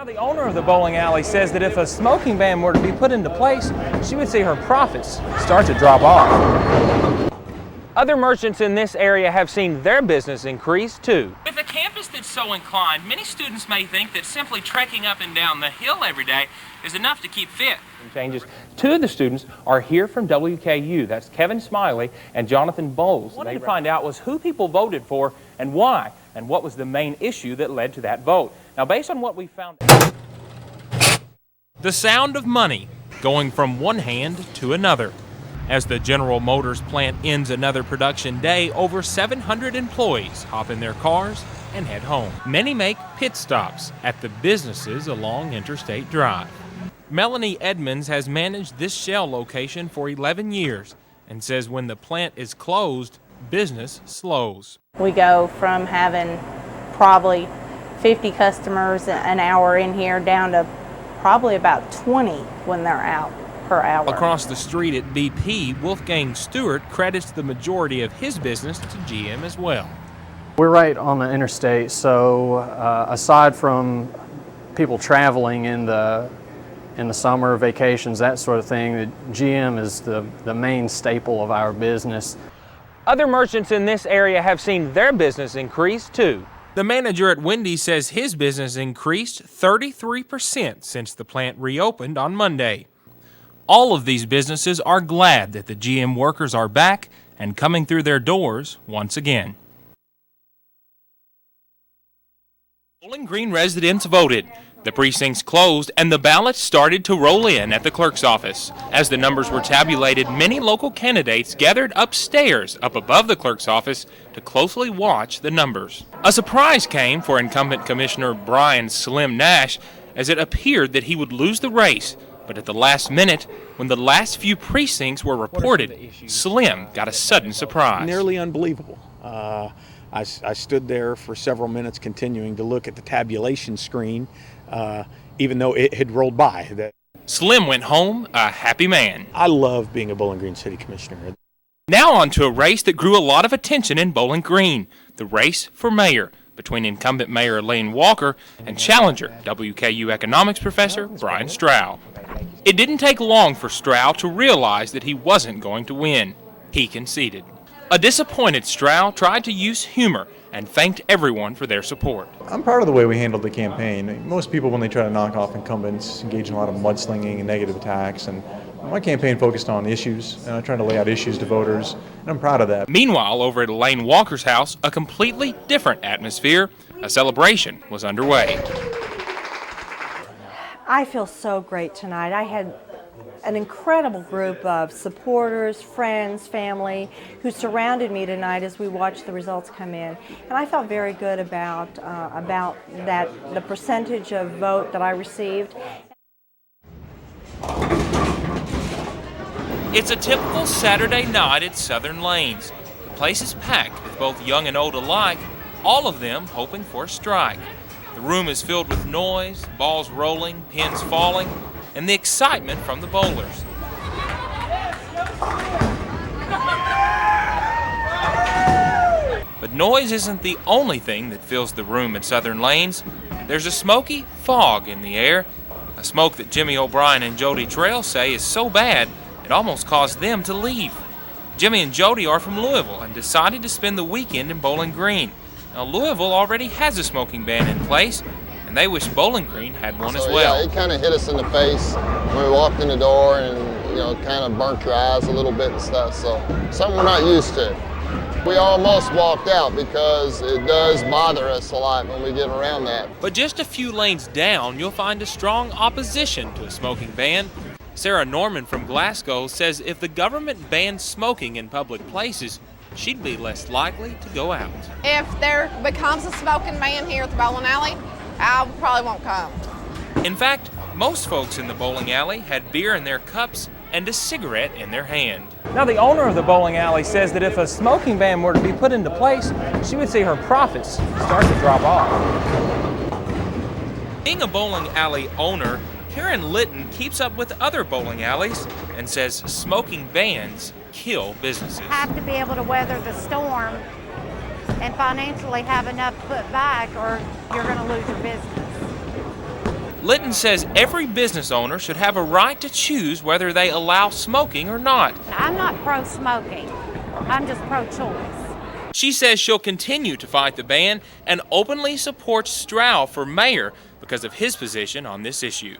Now, the owner of the bowling alley says that if a smoking ban were to be put into place, she would see her profits start to drop off. Other merchants in this area have seen their business increase too. With a campus that's so inclined, many students may think that simply trekking up and down the hill every day is enough to keep fit. Changes. Two of the students are here from WKU. That's Kevin Smiley and Jonathan Bowles. What they wanted to find out was who people voted for and why, and what was the main issue that led to that vote. Now, based on what we found, the sound of money going from one hand to another. As the General Motors plant ends another production day, over 700 employees hop in their cars and head home. Many make pit stops at the businesses along Interstate Drive. Melanie Edmonds has managed this Shell location for 11 years and says when the plant is closed, business slows. We go from having probably 50 customers an hour in here down to probably about 20 when they're out per hour. Across the street at BP, Wolfgang Stewart credits the majority of his business to GM as well. We're right on the interstate, so aside from people traveling in the summer, vacations, that sort of thing, the GM is the main staple of our business. Other merchants in this area have seen their business increase too. The manager at Wendy's says his business increased 33% since the plant reopened on Monday. All of these businesses are glad that the GM workers are back and coming through their doors once again. Bowling Green residents voted. The precincts closed and the ballots started to roll in at the clerk's office. As the numbers were tabulated, many local candidates gathered upstairs up above the clerk's office to closely watch the numbers. A surprise came for incumbent Commissioner Brian Slim Nash as it appeared that he would lose the race. But at the last minute, when the last few precincts were reported, Slim got a sudden surprise. Nearly unbelievable. I stood there for several minutes continuing to look at the tabulation screen, even though it had rolled by. Slim went home a happy man. I love being a Bowling Green City Commissioner. Now on to a race that grew a lot of attention in Bowling Green, the race for mayor between incumbent Mayor Lane Walker and challenger WKU economics professor Brian Stroud. It didn't take long for Stroud to realize that he wasn't going to win. He conceded. A disappointed Stroud tried to use humor and thanked everyone for their support. I'm proud of the way we handled the campaign. Most people, when they try to knock off incumbents, engage in a lot of mudslinging and negative attacks. And my campaign focused on issues, and I tried to lay out issues to voters, and I'm proud of that. Meanwhile, over at Lane Walker's house, a completely different atmosphere. A celebration was underway. I feel so great tonight. I had an incredible group of supporters, friends, family who surrounded me tonight as we watched the results come in. And I felt very good about that, the percentage of vote that I received. It's a typical Saturday night at Southern Lanes. The place is packed with both young and old alike, all of them hoping for a strike. The room is filled with noise, balls rolling, pins falling, and the excitement from the bowlers. But noise isn't the only thing that fills the room at Southern Lanes. There's a smoky fog in the air, a smoke that Jimmy O'Brien and Jody Trail say is so bad it almost caused them to leave. Jimmy and Jody are from Louisville and decided to spend the weekend in Bowling Green. Now, Louisville already has a smoking ban in place, and they wish Bowling Green had one as well. Yeah, it kind of hit us in the face when we walked in the door and, kind of burnt your eyes a little bit and stuff, so something we're not used to. We almost walked out because it does bother us a lot when we get around that. But just a few lanes down, you'll find a strong opposition to a smoking ban. Sarah Norman from Glasgow says if the government banned smoking in public places, she'd be less likely to go out. If there becomes a smoking ban here at the bowling alley, I probably won't come. In fact, most folks in the bowling alley had beer in their cups and a cigarette in their hand. Now, the owner of the bowling alley says that if a smoking ban were to be put into place, she would see her profits start to drop off. Being a bowling alley owner, Karen Litton keeps up with other bowling alleys and says smoking bans kill businesses. You have to be able to weather the storm and financially have enough put back or you're going to lose your business. Litton says every business owner should have a right to choose whether they allow smoking or not. I'm not pro-smoking. I'm just pro-choice. She says she'll continue to fight the ban and openly supports Stroud for mayor because of his position on this issue.